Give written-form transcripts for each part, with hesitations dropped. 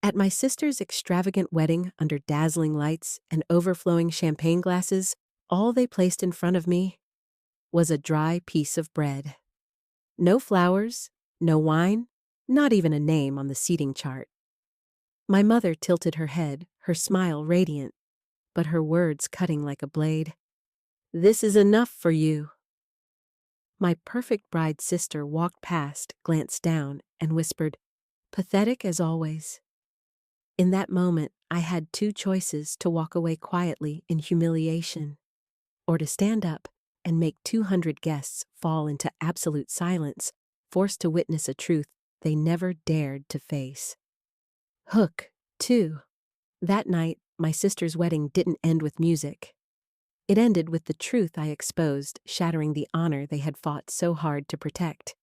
At my sister's extravagant wedding under dazzling lights and overflowing champagne glasses, all they placed in front of me was a dry piece of bread. No flowers, no wine, not even a name on the seating chart. My mother tilted her head, her smile radiant, but her words cutting like a blade. "This is enough for you." My perfect bride sister walked past, glanced down, and whispered, "Pathetic as always." In that moment, I had two choices: to walk away quietly in humiliation, or to stand up and make 200 guests fall into absolute silence, forced to witness a truth they never dared to face. Hook, too. That night, my sister's wedding didn't end with music. It ended with the truth I exposed, shattering the honor they had fought so hard to protect.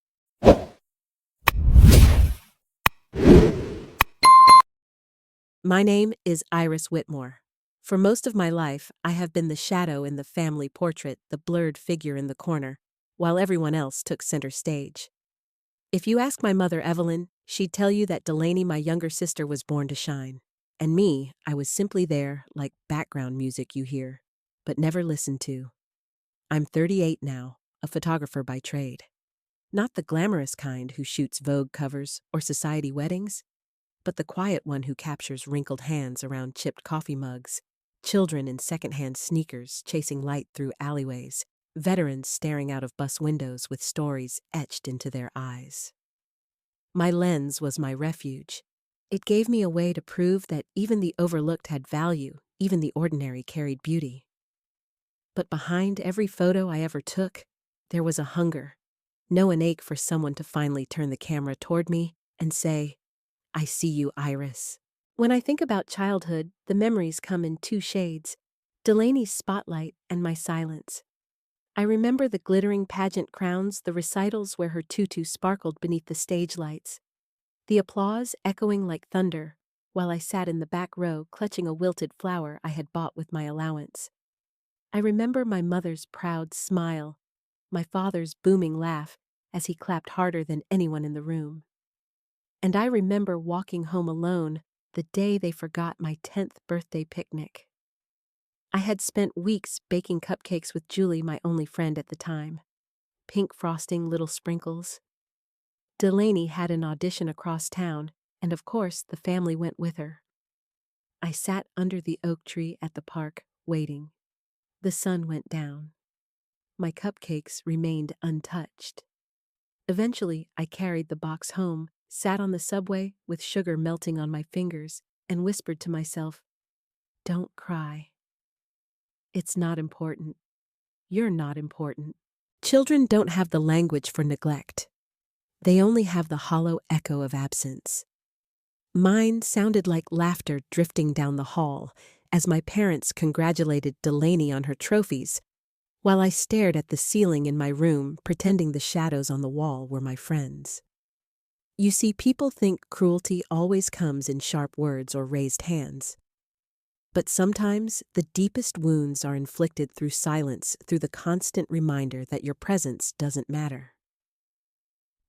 My name is Iris Whitmore. For most of my life, I have been the shadow in the family portrait, the blurred figure in the corner, while everyone else took center stage. If you ask my mother, Evelyn, she'd tell you that Delaney, my younger sister, was born to shine. And me, I was simply there, like background music you hear, but never listen to. I'm 38 now, a photographer by trade. Not the glamorous kind who shoots Vogue covers or society weddings, but the quiet one who captures wrinkled hands around chipped coffee mugs, children in secondhand sneakers chasing light through alleyways, veterans staring out of bus windows with stories etched into their eyes. My lens was my refuge. It gave me a way to prove that even the overlooked had value, even the ordinary carried beauty. But behind every photo I ever took, there was a hunger, an ache for someone to finally turn the camera toward me and say, "I see you, Iris." When I think about childhood, the memories come in two shades: Delaney's spotlight and my silence. I remember the glittering pageant crowns, the recitals where her tutu sparkled beneath the stage lights, the applause echoing like thunder, while I sat in the back row clutching a wilted flower I had bought with my allowance. I remember my mother's proud smile, my father's booming laugh as he clapped harder than anyone in the room. And I remember walking home alone the day they forgot my 10th birthday picnic. I had spent weeks baking cupcakes with Julie, my only friend at the time. Pink frosting, little sprinkles. Delaney had an audition across town, and of course the family went with her. I sat under the oak tree at the park, waiting. The sun went down. My cupcakes remained untouched. Eventually, I carried the box home, sat on the subway with sugar melting on my fingers, and whispered to myself, "Don't cry. It's not important. You're not important." Children don't have the language for neglect. They only have the hollow echo of absence. Mine sounded like laughter drifting down the hall as my parents congratulated Delaney on her trophies, while I stared at the ceiling in my room, pretending the shadows on the wall were my friends. You see, people think cruelty always comes in sharp words or raised hands. But sometimes the deepest wounds are inflicted through silence, through the constant reminder that your presence doesn't matter.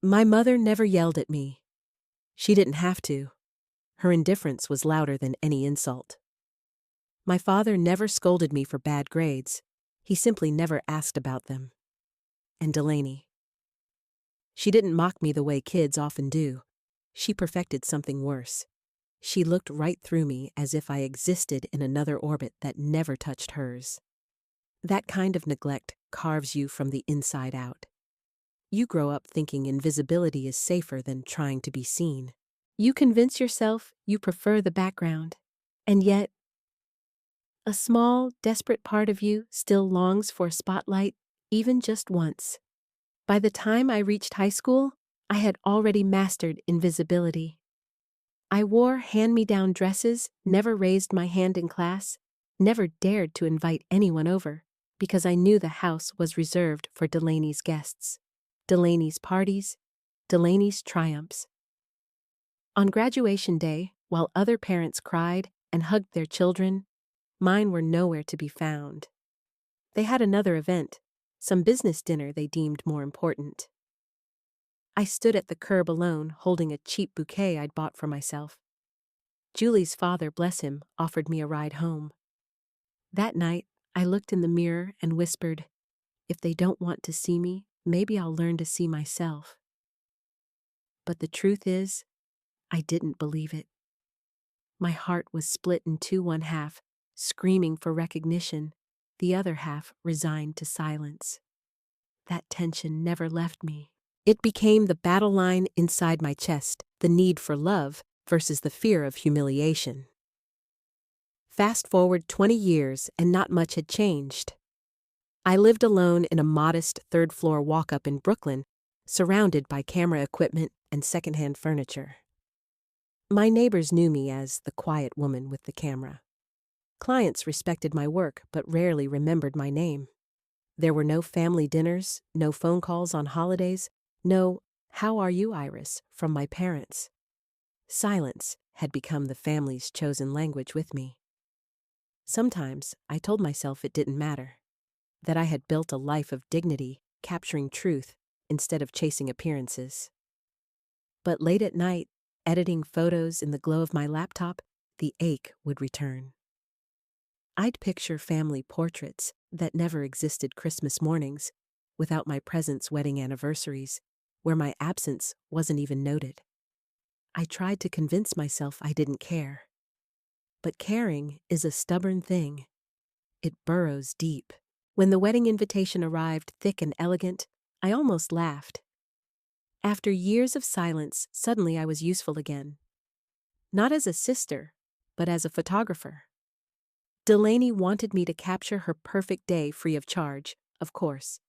My mother never yelled at me. She didn't have to. Her indifference was louder than any insult. My father never scolded me for bad grades. He simply never asked about them. And Delaney. She didn't mock me the way kids often do. She perfected something worse. She looked right through me as if I existed in another orbit that never touched hers. That kind of neglect carves you from the inside out. You grow up thinking invisibility is safer than trying to be seen. You convince yourself you prefer the background. And yet, a small, desperate part of you still longs for a spotlight, even just once. By the time I reached high school, I had already mastered invisibility. I wore hand-me-down dresses, never raised my hand in class, never dared to invite anyone over, because I knew the house was reserved for Delaney's guests, Delaney's parties, Delaney's triumphs. On graduation day, while other parents cried and hugged their children, mine were nowhere to be found. They had another event, some business dinner they deemed more important. I stood at the curb alone, holding a cheap bouquet I'd bought for myself. Julie's father, bless him, offered me a ride home. That night, I looked in the mirror and whispered, if they don't want to see me, maybe I'll learn to see myself. But the truth is, I didn't believe it. My heart was split in two, one half, screaming for recognition, the other half resigned to silence. That tension never left me. It became the battle line inside my chest, the need for love versus the fear of humiliation. Fast forward 20 years and not much had changed. I lived alone in a modest third-floor walk-up in Brooklyn, surrounded by camera equipment and secondhand furniture. My neighbors knew me as the quiet woman with the camera. Clients respected my work but rarely remembered my name. There were no family dinners, no phone calls on holidays, no "How are you, Iris?" from my parents. Silence had become the family's chosen language with me. Sometimes I told myself it didn't matter, that I had built a life of dignity, capturing truth instead of chasing appearances. But late at night, editing photos in the glow of my laptop, the ache would return. I'd picture family portraits that never existed, Christmas mornings, without my presence, wedding anniversaries, where my absence wasn't even noted. I tried to convince myself I didn't care. But caring is a stubborn thing. It burrows deep. When the wedding invitation arrived, thick and elegant, I almost laughed. After years of silence, suddenly I was useful again. Not as a sister, but as a photographer. Delaney wanted me to capture her perfect day free of charge, of course.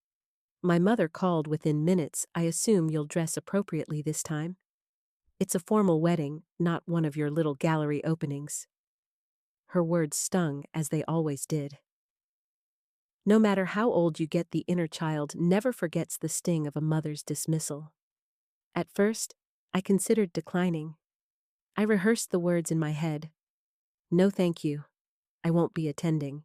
My mother called within minutes. I assume you'll dress appropriately this time. It's a formal wedding, not one of your little gallery openings. Her words stung, as they always did. No matter how old you get, the inner child never forgets the sting of a mother's dismissal. At first, I considered declining. I rehearsed the words in my head. No, thank you. I won't be attending.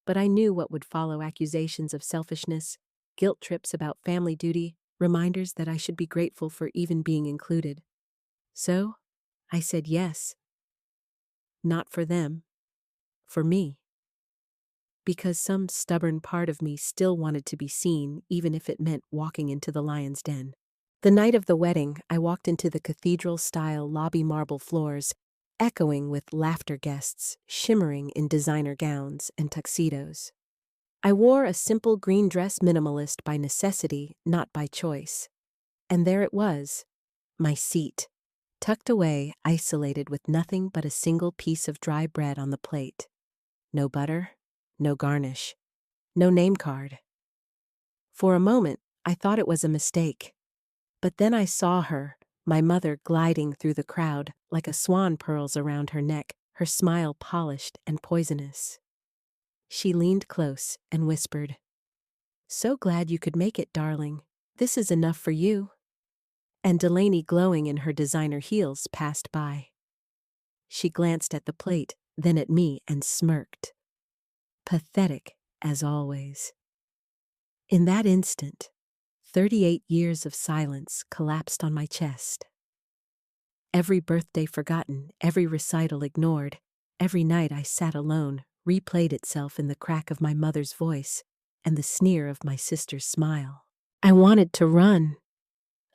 But I knew what would follow: accusations of selfishness, guilt trips about family duty, reminders that I should be grateful for even being included. So, I said yes. Not for them. For me. Because some stubborn part of me still wanted to be seen, even if it meant walking into the lion's den. The night of the wedding, I walked into the cathedral-style lobby, marble floors, echoing with laughter, guests shimmering in designer gowns and tuxedos. I wore a simple green dress, minimalist by necessity, not by choice. And there it was, my seat, tucked away, isolated, with nothing but a single piece of dry bread on the plate. No butter, no garnish, no name card. For a moment, I thought it was a mistake. But then I saw her, my mother, gliding through the crowd like a swan, pearls around her neck, her smile polished and poisonous. She leaned close and whispered, "So glad you could make it, darling. This is enough for you." And Delaney, glowing in her designer heels, passed by. She glanced at the plate, then at me, and smirked. Pathetic, as always. In that instant, 38 years of silence collapsed on my chest. Every birthday forgotten, every recital ignored, every night I sat alone, replayed itself in the crack of my mother's voice and the sneer of my sister's smile. I wanted to run.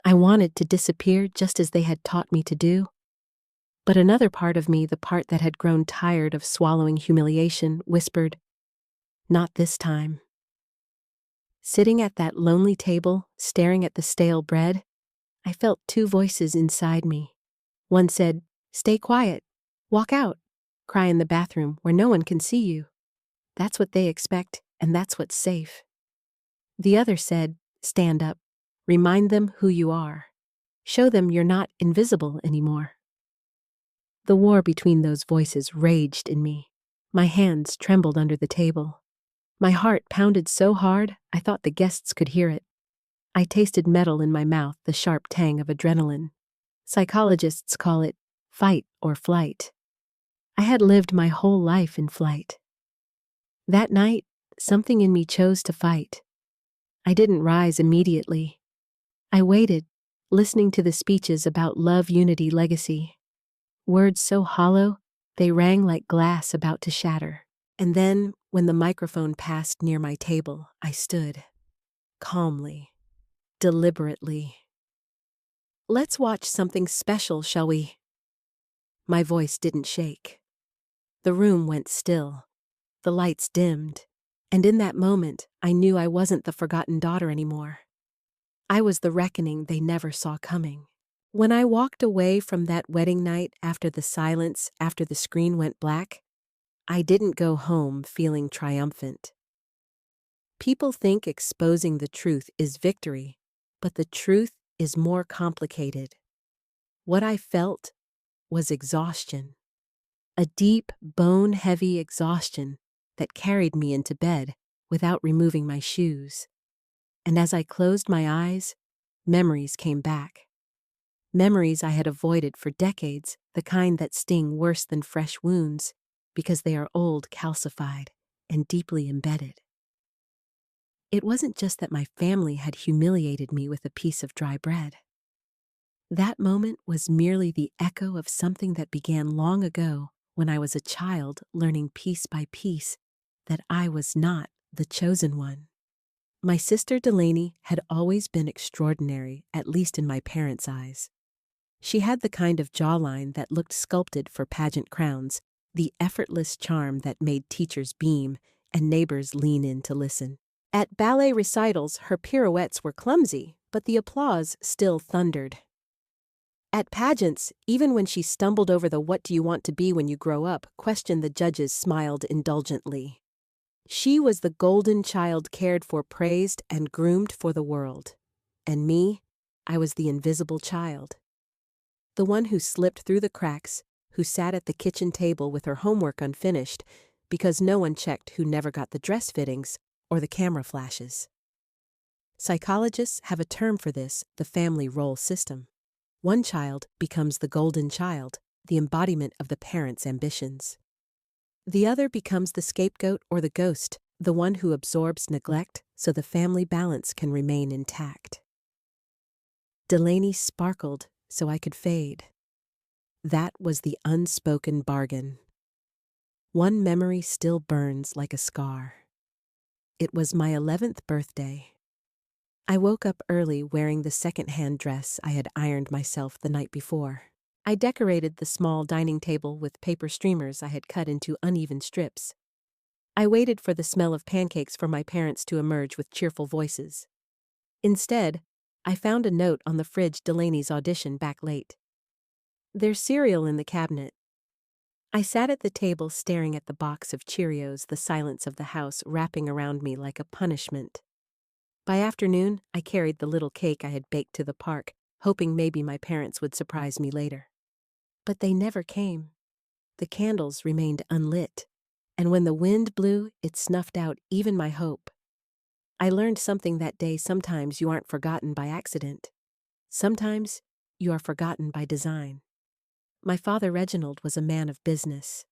I wanted to disappear, just as they had taught me to do. But another part of me, the part that had grown tired of swallowing humiliation, whispered, "Not this time." Sitting at that lonely table, staring at the stale bread, I felt two voices inside me. One said, "Stay quiet. Walk out. Cry in the bathroom where no one can see you. That's what they expect, and that's what's safe." The other said, "Stand up. Remind them who you are. Show them you're not invisible anymore." The war between those voices raged in me. My hands trembled under the table. My heart pounded so hard, I thought the guests could hear it. I tasted metal in my mouth, the sharp tang of adrenaline. Psychologists call it fight or flight. I had lived my whole life in flight. That night, something in me chose to fight. I didn't rise immediately. I waited, listening to the speeches about love, unity, legacy. words so hollow they rang like glass about to shatter. And then, when the microphone passed near my table, I stood, calmly, deliberately. "Let's watch something special, shall we?" My voice didn't shake. The room went still. The lights dimmed. And in that moment, I knew I wasn't the forgotten daughter anymore. I was the reckoning they never saw coming. When I walked away from that wedding night after the screen went black, I didn't go home feeling triumphant. People think exposing the truth is victory, but the truth is more complicated. What I felt was exhaustion. A deep, bone-heavy exhaustion that carried me into bed without removing my shoes. And as I closed my eyes, memories came back. Memories I had avoided for decades, the kind that sting worse than fresh wounds, because they are old, calcified, and deeply embedded. It wasn't just that my family had humiliated me with a piece of dry bread. That moment was merely the echo of something that began long ago when I was a child learning piece by piece that I was not the chosen one. My sister Delaney had always been extraordinary, at least in my parents' eyes. She had the kind of jawline that looked sculpted for pageant crowns, the effortless charm that made teachers beam and neighbors lean in to listen. At ballet recitals, her pirouettes were clumsy, but the applause still thundered. At pageants, even when she stumbled over the "what do you want to be when you grow up" question, the judges smiled indulgently. She was the golden child cared for, praised, and groomed for the world. And me, I was the invisible child. The one who slipped through the cracks, who sat at the kitchen table with her homework unfinished because no one checked, who never got the dress fittings or the camera flashes. Psychologists have a term for this: the family role system. One child becomes the golden child, the embodiment of the parent's ambitions. The other becomes the scapegoat or the ghost, the one who absorbs neglect so the family balance can remain intact. Delaney sparkled so I could fade. That was the unspoken bargain. One memory still burns like a scar. It was my 11th birthday. I woke up early wearing the second-hand dress I had ironed myself the night before. I decorated the small dining table with paper streamers I had cut into uneven strips. I waited for the smell of pancakes for my parents to emerge with cheerful voices. Instead, I found a note on the fridge: Delaney's audition back late. There's cereal in the cabinet. I sat at the table staring at the box of Cheerios, the silence of the house wrapping around me like a punishment. By afternoon, I carried the little cake I had baked to the park, hoping maybe my parents would surprise me later. But they never came. The candles remained unlit, and when the wind blew, it snuffed out even my hope. I learned something that day: sometimes you aren't forgotten by accident. Sometimes you are forgotten by design. My father Reginald was a man of business.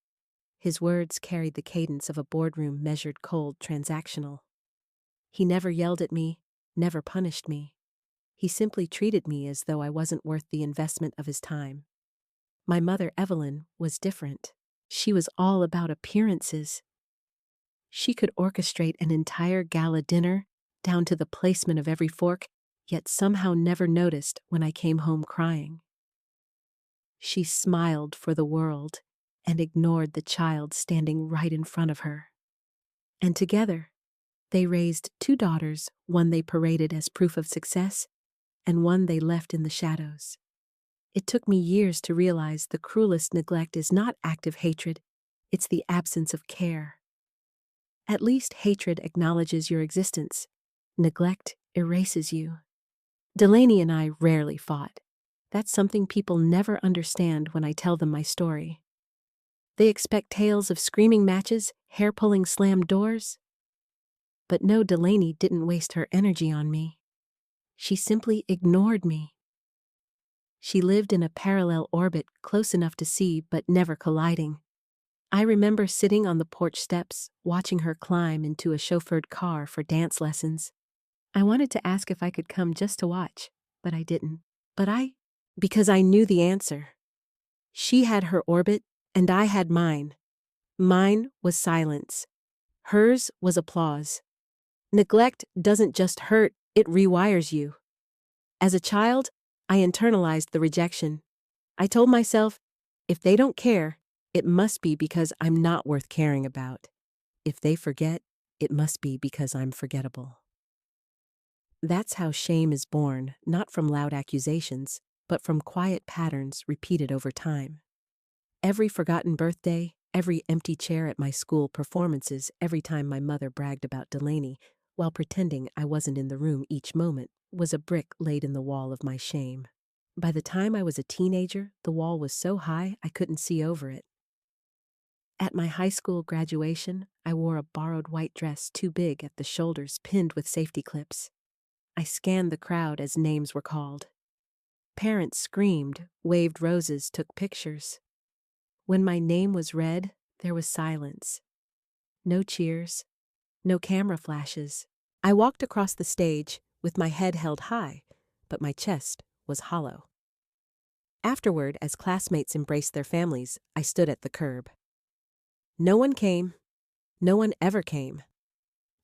His words carried the cadence of a boardroom, measured, cold, transactional. He never yelled at me, never punished me. He simply treated me as though I wasn't worth the investment of his time. My mother, Evelyn, was different. She was all about appearances. She could orchestrate an entire gala dinner, down to the placement of every fork, yet somehow never noticed when I came home crying. She smiled for the world and ignored the child standing right in front of her. And together, they raised 2 daughters, one they paraded as proof of success, and one they left in the shadows. It took me years to realize the cruelest neglect is not active hatred, it's the absence of care. At least hatred acknowledges your existence. Neglect erases you. Delaney and I rarely fought. That's something people never understand when I tell them my story. They expect tales of screaming matches, hair-pulling slammed doors. But no, Delaney didn't waste her energy on me. She simply ignored me. She lived in a parallel orbit, close enough to see but never colliding. I remember sitting on the porch steps, watching her climb into a chauffeured car for dance lessons. I wanted to ask if I could come just to watch, but I didn't. Because I knew the answer. She had her orbit, and I had mine. Mine was silence. Hers was applause. Neglect doesn't just hurt, it rewires you. As a child, I internalized the rejection. I told myself, if they don't care, it must be because I'm not worth caring about. If they forget, it must be because I'm forgettable. That's how shame is born, not from loud accusations, but from quiet patterns repeated over time. Every forgotten birthday, every empty chair at my school performances, every time my mother bragged about Delaney, while pretending I wasn't in the room each moment, was a brick laid in the wall of my shame. By the time I was a teenager, the wall was so high I couldn't see over it. At my high school graduation, I wore a borrowed white dress too big at the shoulders, pinned with safety clips. I scanned the crowd as names were called. Parents screamed, waved roses, took pictures. When my name was read, there was silence. No cheers, no camera flashes. I walked across the stage with my head held high, but my chest was hollow. Afterward, as classmates embraced their families, I stood at the curb. No one came. No one ever came.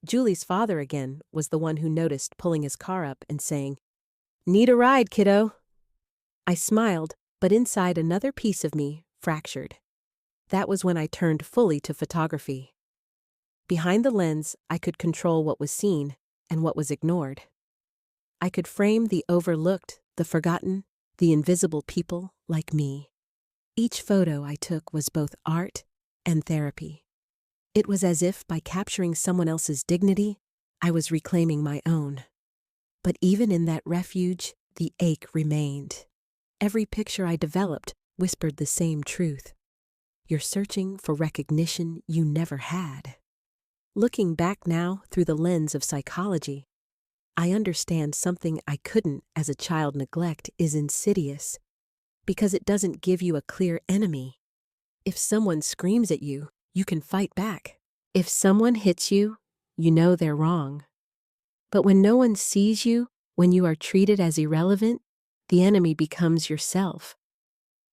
Julie's father again was the one who noticed, pulling his car up and saying, "Need a ride, kiddo?" I smiled, but inside another piece of me fractured. That was when I turned fully to photography. Behind the lens, I could control what was seen and what was ignored. I could frame the overlooked, the forgotten, the invisible people like me. Each photo I took was both art and therapy. It was as if by capturing someone else's dignity, I was reclaiming my own. But even in that refuge, the ache remained. Every picture I developed whispered the same truth. You're searching for recognition you never had. Looking back now through the lens of psychology, I understand something I couldn't as a child neglect is insidious, because it doesn't give you a clear enemy. If someone screams at you, you can fight back. If someone hits you, you know they're wrong. But when no one sees you, when you are treated as irrelevant, the enemy becomes yourself.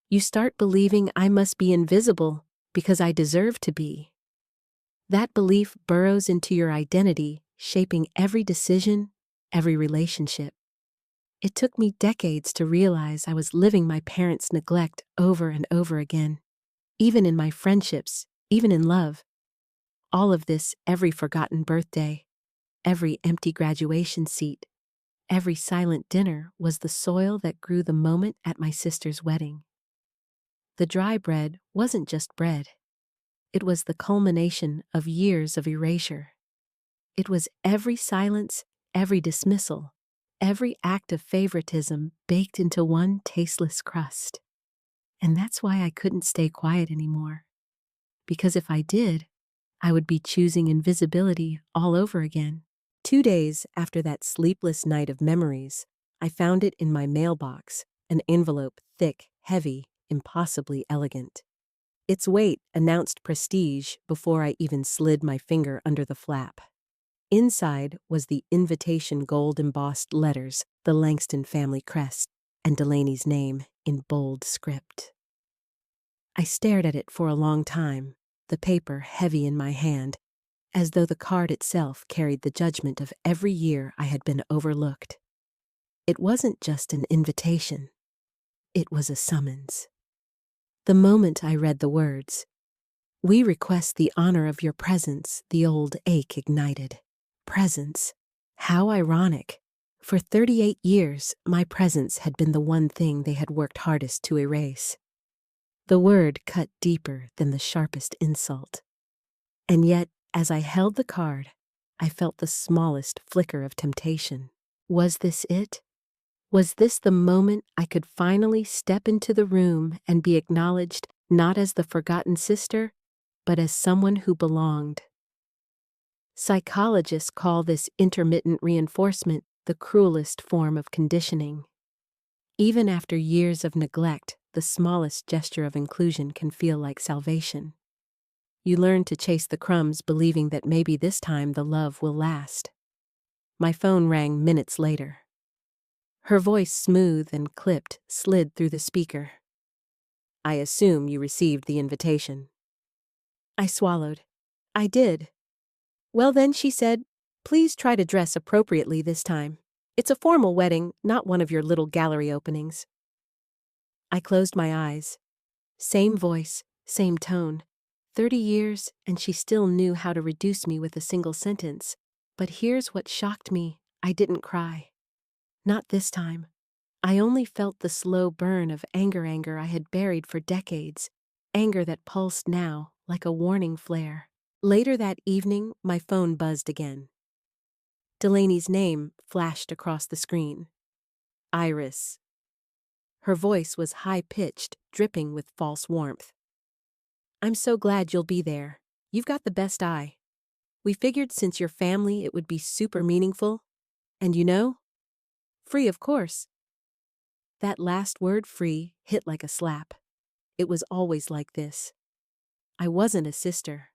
You start believing I must be invisible because I deserve to be. That belief burrows into your identity, shaping every decision, every relationship. It took me decades to realize I was living my parents' neglect over and over again. Even in my friendships, even in love. All of this, every forgotten birthday, every empty graduation seat, every silent dinner was the soil that grew the moment at my sister's wedding. The dry bread wasn't just bread. It was the culmination of years of erasure. It was every silence, every dismissal, every act of favoritism baked into one tasteless crust. And that's why I couldn't stay quiet anymore. Because if I did, I would be choosing invisibility all over again. 2 days after that sleepless night of memories, I found it in my mailbox, an envelope thick, heavy, impossibly elegant. Its weight announced prestige before I even slid my finger under the flap. Inside was the invitation gold-embossed letters, the Langston family crest, and Delaney's name in bold script. I stared at it for a long time, the paper heavy in my hand, as though the card itself carried the judgment of every year I had been overlooked. It wasn't just an invitation. It was a summons. The moment I read the words, "We request the honor of your presence," the old ache ignited. Presence. How ironic. For 38 years, my presence had been the one thing they had worked hardest to erase. The word cut deeper than the sharpest insult. And yet, as I held the card, I felt the smallest flicker of temptation. Was this it? Was this the moment I could finally step into the room and be acknowledged not as the forgotten sister, but as someone who belonged? Psychologists call this intermittent reinforcement the cruelest form of conditioning. Even after years of neglect, the smallest gesture of inclusion can feel like salvation. You learn to chase the crumbs, believing that maybe this time the love will last. My phone rang minutes later. Her voice, smooth and clipped, slid through the speaker. I assume you received the invitation. I swallowed. I did. Well then, she said, please try to dress appropriately this time. It's a formal wedding, not one of your little gallery openings. I closed my eyes. Same voice, same tone. 30 years, and she still knew how to reduce me with a single sentence. But here's what shocked me. I didn't cry. Not this time. I only felt the slow burn of anger I had buried for decades, anger that pulsed now like a warning flare. Later that evening, my phone buzzed again. Delaney's name flashed across the screen. Iris. Her voice was high-pitched, dripping with false warmth. I'm so glad you'll be there. You've got the best eye. We figured since you're family it would be super meaningful. And you know? Free, of course. That last word, free, hit like a slap. It was always like this. I wasn't a sister.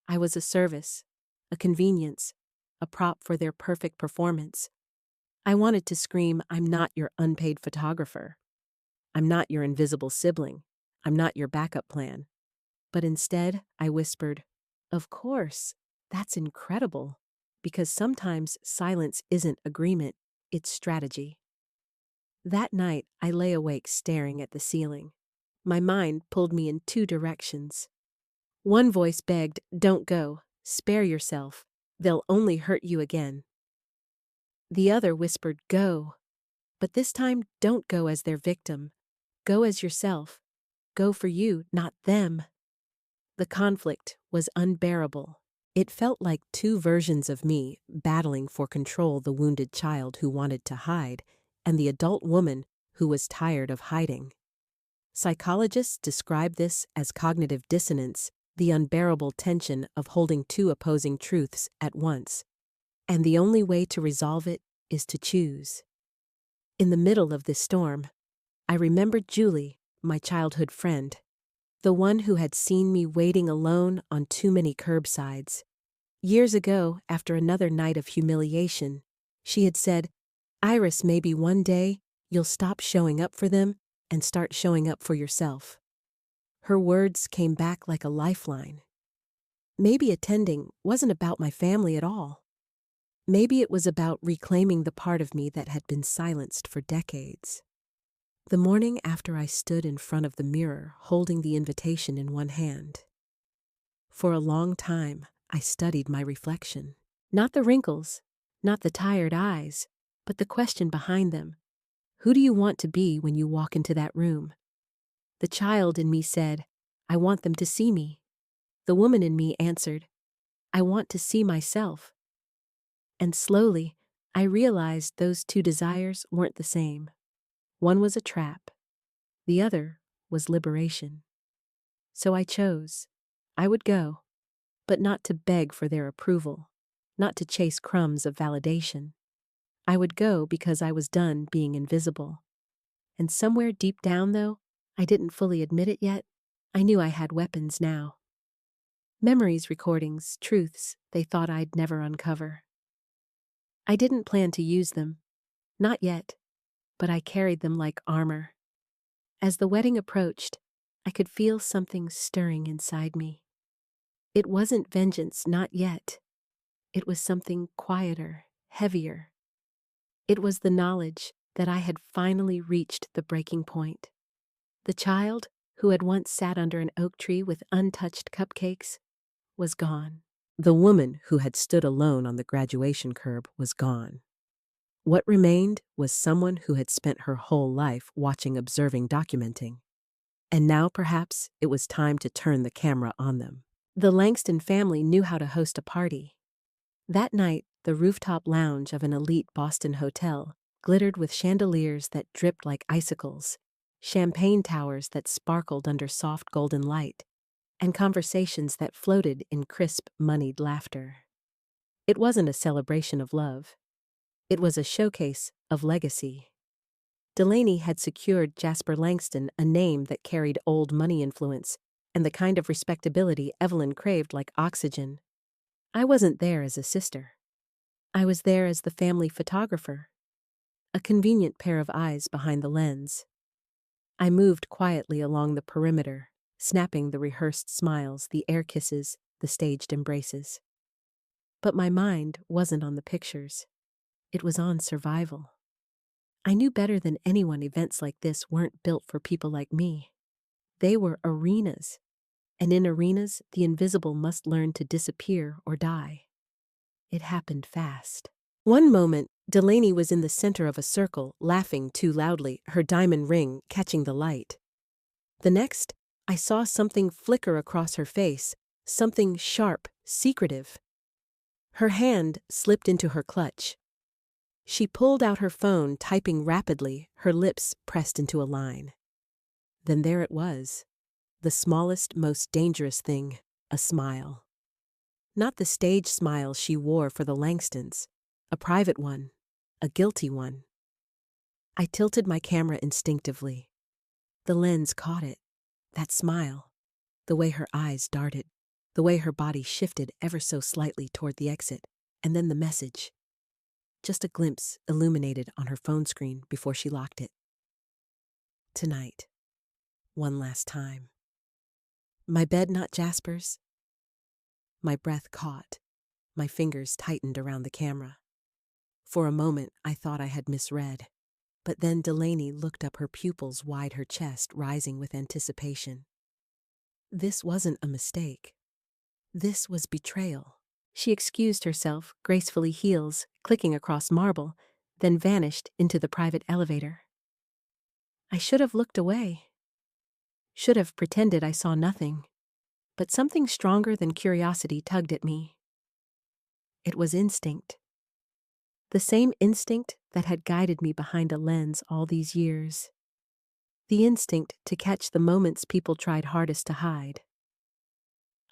I was a service, a convenience, a prop for their perfect performance. I wanted to scream, I'm not your unpaid photographer. I'm not your invisible sibling. I'm not your backup plan. But instead, I whispered, of course, that's incredible. Because sometimes silence isn't agreement, it's strategy. That night, I lay awake staring at the ceiling. My mind pulled me in two directions. One voice begged, don't go, spare yourself, they'll only hurt you again. The other whispered, go. But this time, don't go as their victim. Go as yourself. Go for you, not them. The conflict was unbearable. It felt like two versions of me battling for control, the wounded child who wanted to hide, and the adult woman who was tired of hiding. Psychologists describe this as cognitive dissonance, the unbearable tension of holding two opposing truths at once. And the only way to resolve it is to choose. In the middle of this storm, I remembered Julie, my childhood friend, the one who had seen me waiting alone on too many curbsides. Years ago, after another night of humiliation, she had said, Iris, maybe one day you'll stop showing up for them and start showing up for yourself. Her words came back like a lifeline. Maybe attending wasn't about my family at all. Maybe it was about reclaiming the part of me that had been silenced for decades. The morning after, I stood in front of the mirror, holding the invitation in one hand. For a long time, I studied my reflection. Not the wrinkles, not the tired eyes, but the question behind them. Who do you want to be when you walk into that room? The child in me said, I want them to see me. The woman in me answered, I want to see myself. And slowly, I realized those two desires weren't the same. One was a trap. The other was liberation. So I chose. I would go, but not to beg for their approval, not to chase crumbs of validation. I would go because I was done being invisible. And somewhere deep down, though, I didn't fully admit it yet, I knew I had weapons now. Memories, recordings, truths they thought I'd never uncover. I didn't plan to use them. Not yet. But I carried them like armor. As the wedding approached, I could feel something stirring inside me. It wasn't vengeance, not yet. It was something quieter, heavier. It was the knowledge that I had finally reached the breaking point. The child, who had once sat under an oak tree with untouched cupcakes, was gone. The woman who had stood alone on the graduation curb was gone. What remained was someone who had spent her whole life watching, observing, documenting. And now perhaps it was time to turn the camera on them. The Langston family knew how to host a party. That night, the rooftop lounge of an elite Boston hotel glittered with chandeliers that dripped like icicles, champagne towers that sparkled under soft golden light, and conversations that floated in crisp, moneyed laughter. It wasn't a celebration of love. It was a showcase of legacy. Delaney had secured Jasper Langston a name that carried old money influence and the kind of respectability Evelyn craved like oxygen. I wasn't there as a sister. I was there as the family photographer, a convenient pair of eyes behind the lens. I moved quietly along the perimeter, snapping the rehearsed smiles, the air kisses, the staged embraces. But my mind wasn't on the pictures. It was on survival. I knew better than anyone events like this weren't built for people like me. They were arenas, and in arenas, the invisible must learn to disappear or die. It happened fast. One moment, Delaney was in the center of a circle, laughing too loudly, her diamond ring catching the light. The next, I saw something flicker across her face, something sharp, secretive. Her hand slipped into her clutch. She pulled out her phone, typing rapidly, her lips pressed into a line. Then there it was, the smallest, most dangerous thing, a smile. Not the stage smile she wore for the Langstons, a private one, a guilty one. I tilted my camera instinctively. The lens caught it, that smile, the way her eyes darted, the way her body shifted ever so slightly toward the exit, and then the message. Just a glimpse illuminated on her phone screen before she locked it. Tonight. One last time. My bed not Jasper's? My breath caught. My fingers tightened around the camera. For a moment, I thought I had misread. But then Delaney looked up, her pupils wide, her chest rising with anticipation. This wasn't a mistake. This was betrayal. She excused herself, gracefully heels clicking across marble, then vanished into the private elevator. I should have looked away. Should have pretended I saw nothing. But something stronger than curiosity tugged at me. It was instinct. The same instinct that had guided me behind a lens all these years. The instinct to catch the moments people tried hardest to hide.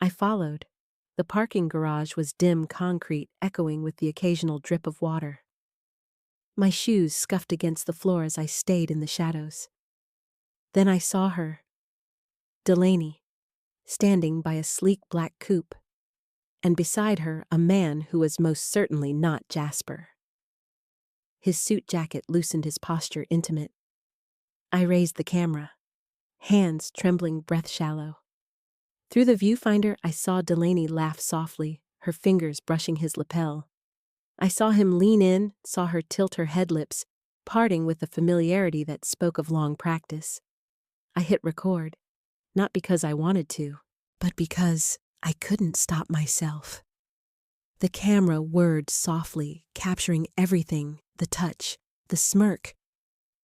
I followed. The parking garage was dim concrete, echoing with the occasional drip of water. My shoes scuffed against the floor as I stayed in the shadows. Then I saw her, Delaney, standing by a sleek black coupe, and beside her a man who was most certainly not Jasper. His suit jacket loosened his posture intimate. I raised the camera, hands trembling, breath shallow. Through the viewfinder, I saw Delaney laugh softly, her fingers brushing his lapel. I saw him lean in, saw her tilt her head, lips parting with a familiarity that spoke of long practice. I hit record, not because I wanted to, but because I couldn't stop myself. The camera whirred softly, capturing everything, the touch, the smirk,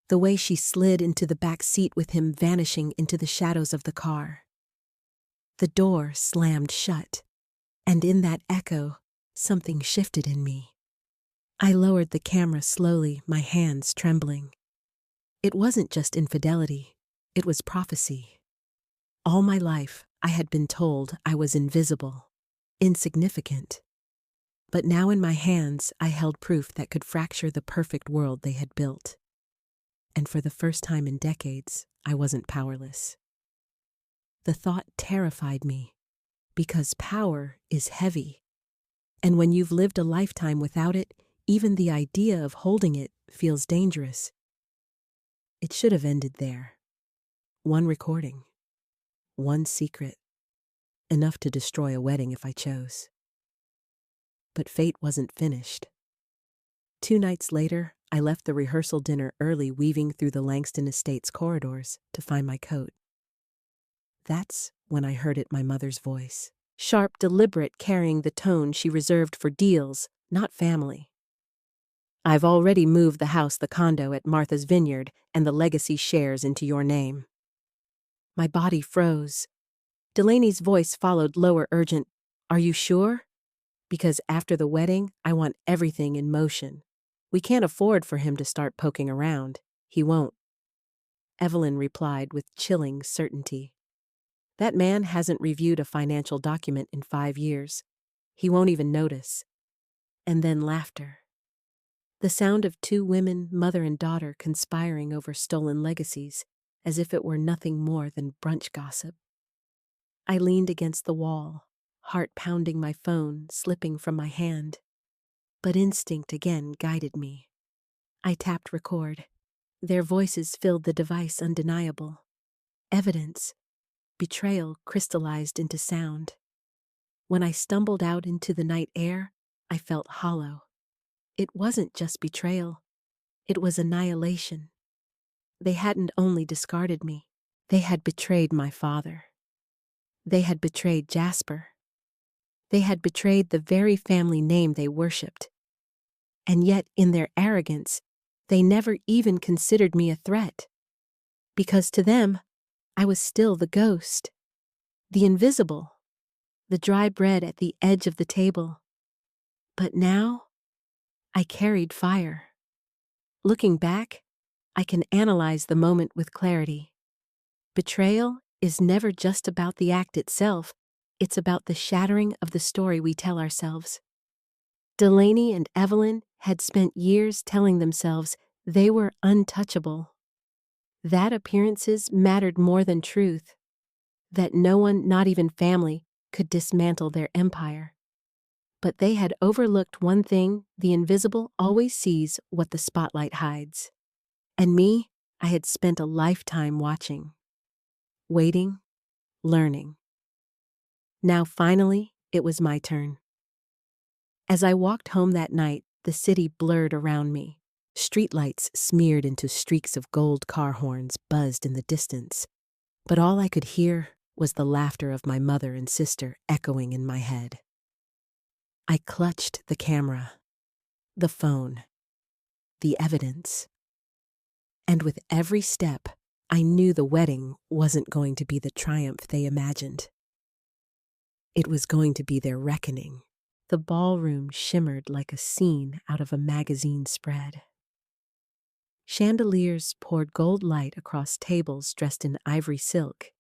the way she slid into the back seat with him, vanishing into the shadows of the car. The door slammed shut, and in that echo, something shifted in me. I lowered the camera slowly, my hands trembling. It wasn't just infidelity, it was prophecy. All my life, I had been told I was invisible, insignificant. But now in my hands, I held proof that could fracture the perfect world they had built. And for the first time in decades, I wasn't powerless. The thought terrified me, because power is heavy. And when you've lived a lifetime without it, even the idea of holding it feels dangerous. It should have ended there. One recording. One secret. Enough to destroy a wedding if I chose. But fate wasn't finished. 2 nights later, I left the rehearsal dinner early, weaving through the Langston Estates corridors to find my coat. That's when I heard it, my mother's voice. Sharp, deliberate, carrying the tone she reserved for deals, not family. I've already moved the house, the condo at Martha's Vineyard, and the legacy shares into your name. My body froze. Delaney's voice followed, lower, urgent. Are you sure? Because after the wedding, I want everything in motion. We can't afford for him to start poking around. He won't. Evelyn replied with chilling certainty. That man hasn't reviewed a financial document in 5 years. He won't even notice. And then laughter. The sound of 2 women, mother and daughter, conspiring over stolen legacies, as if it were nothing more than brunch gossip. I leaned against the wall, heart pounding, my phone slipping from my hand. But instinct again guided me. I tapped record. Their voices filled the device undeniable. Evidence, betrayal crystallized into sound. When I stumbled out into the night air, I felt hollow. It wasn't just betrayal, it was annihilation. They hadn't only discarded me, they had betrayed my father. They had betrayed Jasper. They had betrayed the very family name they worshipped. And yet, in their arrogance, they never even considered me a threat. Because to them, I was still the ghost, the invisible, the dry bread at the edge of the table. But now, I carried fire. Looking back, I can analyze the moment with clarity. Betrayal is never just about the act itself, it's about the shattering of the story we tell ourselves. Delaney and Evelyn had spent years telling themselves they were untouchable. That appearances mattered more than truth. That no one, not even family, could dismantle their empire. But they had overlooked one thing: the invisible always sees what the spotlight hides. And me, I had spent a lifetime watching, waiting, learning. Now finally, it was my turn. As I walked home that night, the city blurred around me. Streetlights smeared into streaks of gold car horns buzzed in the distance. But all I could hear was the laughter of my mother and sister echoing in my head. I clutched the camera, the phone, the evidence. And with every step, I knew the wedding wasn't going to be the triumph they imagined. It was going to be their reckoning. The ballroom shimmered like a scene out of a magazine spread. Chandeliers poured gold light across tables dressed in ivory silk,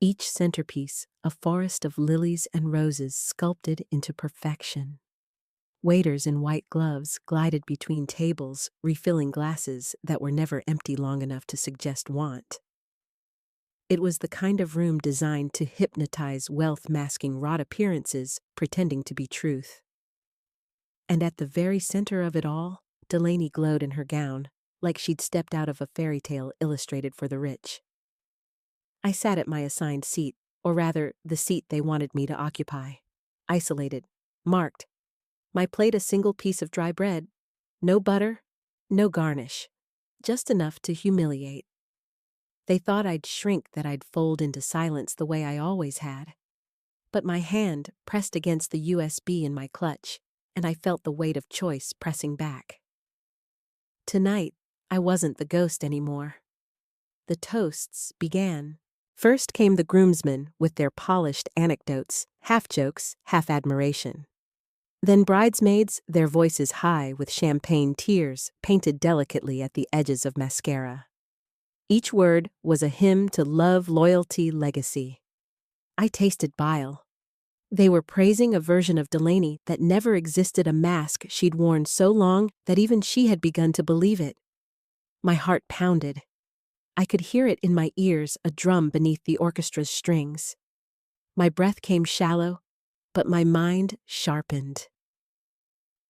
each centerpiece a forest of lilies and roses sculpted into perfection. Waiters in white gloves glided between tables, refilling glasses that were never empty long enough to suggest want. It was the kind of room designed to hypnotize wealth-masking wrought appearances, pretending to be truth. And at the very center of it all, Delaney glowed in her gown, like she'd stepped out of a fairy tale illustrated for the rich. I sat at my assigned seat, or rather, the seat they wanted me to occupy. Isolated, marked. My plate a single piece of dry bread. No butter, no garnish. Just enough to humiliate. They thought I'd shrink, that I'd fold into silence the way I always had. But my hand pressed against the USB in my clutch, and I felt the weight of choice pressing back. Tonight, I wasn't the ghost anymore. The toasts began. First came the groomsmen with their polished anecdotes, half jokes, half admiration. Then bridesmaids, their voices high with champagne tears painted delicately at the edges of mascara. Each word was a hymn to love, loyalty, legacy. I tasted bile. They were praising a version of Delaney that never existed, a mask she'd worn so long that even she had begun to believe it. My heart pounded. I could hear it in my ears, a drum beneath the orchestra's strings. My breath came shallow, but my mind sharpened.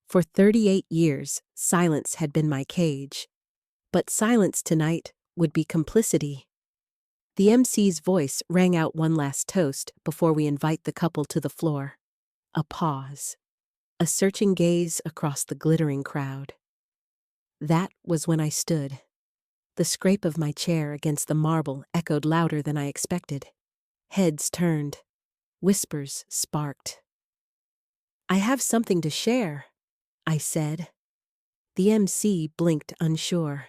For 38 years, silence had been my cage. But silence tonight would be complicity. The MC's voice rang out one last toast before we invite the couple to the floor. A pause. A searching gaze across the glittering crowd. That was when I stood. The scrape of my chair against the marble echoed louder than I expected. Heads turned. Whispers sparked. "I have something to share," I said. The MC blinked unsure.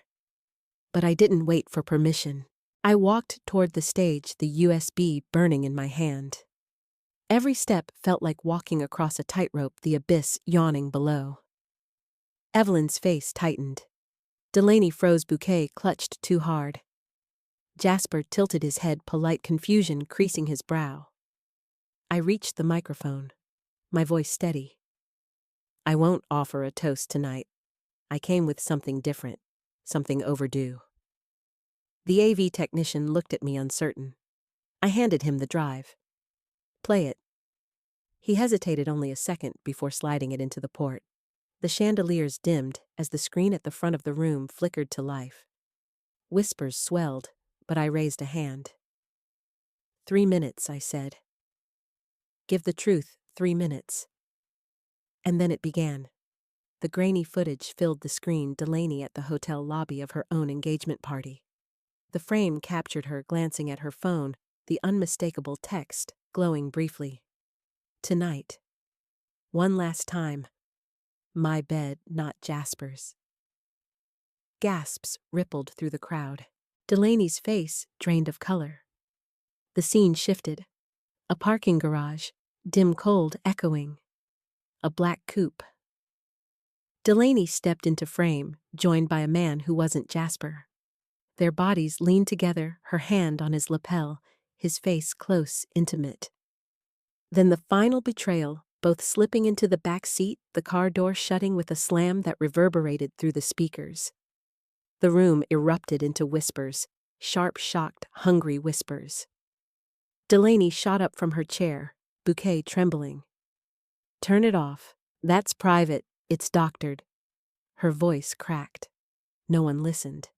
But I didn't wait for permission. I walked toward the stage, the USB burning in my hand. Every step felt like walking across a tightrope, the abyss yawning below. Evelyn's face tightened. Delaney froze, bouquet clutched too hard. Jasper tilted his head, polite confusion creasing his brow. I reached the microphone, my voice steady. "I won't offer a toast tonight. I came with something different, something overdue." The AV technician looked at me uncertain. I handed him the drive. "Play it." He hesitated only a second before sliding it into the port. The chandeliers dimmed as the screen at the front of the room flickered to life. Whispers swelled, but I raised a hand. 3 minutes, I said. Give the truth 3 minutes. And then it began. The grainy footage filled the screen. Delaney at the hotel lobby of her own engagement party. The frame captured her glancing at her phone, the unmistakable text glowing briefly. Tonight. One last time. My bed, not Jasper's. Gasps rippled through the crowd. Delaney's face drained of color. The scene shifted. A parking garage, dim cold echoing. A black coupe. Delaney stepped into frame, joined by a man who wasn't Jasper. Their bodies leaned together, her hand on his lapel, his face close, intimate. Then the final betrayal, both slipping into the back seat, the car door shutting with a slam that reverberated through the speakers. The room erupted into whispers, sharp, shocked, hungry whispers. Delaney shot up from her chair, bouquet trembling. Turn it off. That's private. It's doctored. Her voice cracked. No one listened.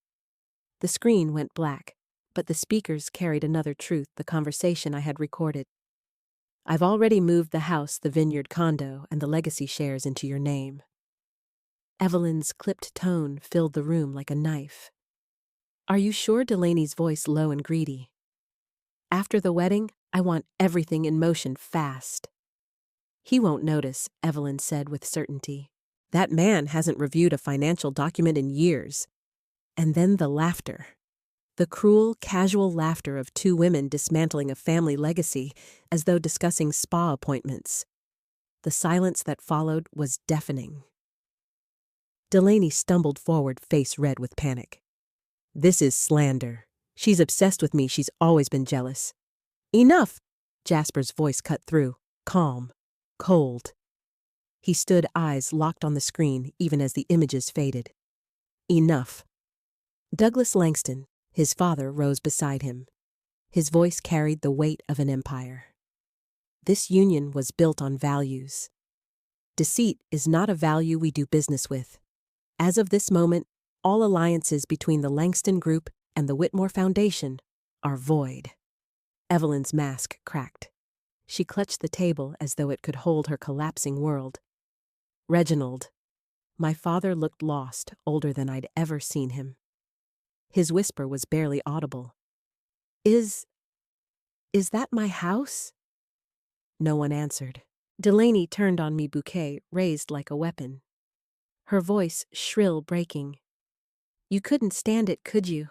The screen went black, but the speakers carried another truth, the conversation I had recorded. I've already moved the house, the vineyard condo, and the legacy shares into your name. Evelyn's clipped tone filled the room like a knife. Are you sure? Delaney's voice low and greedy. After the wedding, I want everything in motion fast. He won't notice, Evelyn said with certainty. That man hasn't reviewed a financial document in years. And then the laughter. The cruel, casual laughter of two women dismantling a family legacy as though discussing spa appointments. The silence that followed was deafening. Delaney stumbled forward, face red with panic. This is slander. She's obsessed with me. She's always been jealous. Enough! Jasper's voice cut through, calm, cold. He stood, eyes locked on the screen, even as the images faded. Enough. Douglas Langston, his father, rose beside him. His voice carried the weight of an empire. This union was built on values. Deceit is not a value we do business with. As of this moment, all alliances between the Langston Group and the Whitmore Foundation are void. Evelyn's mask cracked. She clutched the table as though it could hold her collapsing world. Reginald. My father looked lost, older than I'd ever seen him. His whisper was barely audible. Is that my house? No one answered. Delaney turned on me, bouquet raised like a weapon. Her voice shrill, breaking. You couldn't stand it, could you?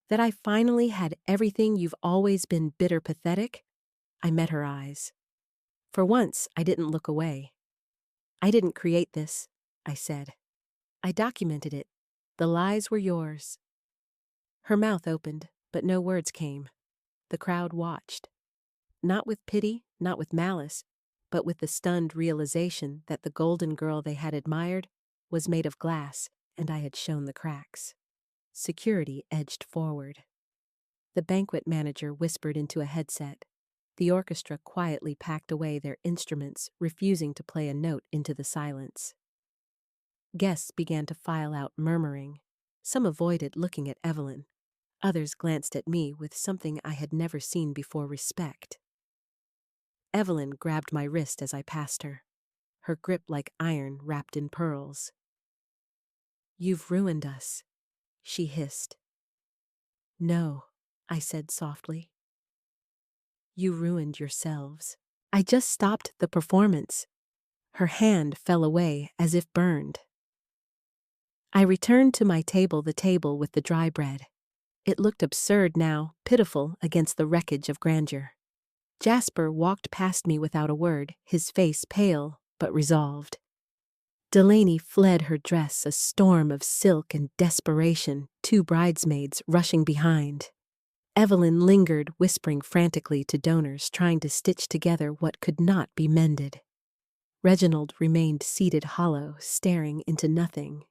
That I finally had everything. You've always been bitter, pathetic? I met her eyes. For once, I didn't look away. I didn't create this, I said. I documented it. The lies were yours. Her mouth opened, but no words came. The crowd watched. Not with pity, not with malice, but with the stunned realization that the golden girl they had admired was made of glass, and I had shown the cracks. Security edged forward. The banquet manager whispered into a headset. The orchestra quietly packed away their instruments, refusing to play a note into the silence. Guests began to file out, murmuring. Some avoided looking at Evelyn. Others glanced at me with something I had never seen before: respect. Evelyn grabbed my wrist as I passed her, her grip like iron wrapped in pearls. You've ruined us, she hissed. No, I said softly. You ruined yourselves. I just stopped the performance. Her hand fell away as if burned. I returned to my table, the table with the dry bread. It looked absurd now, pitiful against the wreckage of grandeur. Jasper walked past me without a word, his face pale but resolved. Delaney fled her dress, a storm of silk and desperation, two bridesmaids rushing behind. Evelyn lingered, whispering frantically to donors, trying to stitch together what could not be mended. Reginald remained seated hollow, staring into nothing.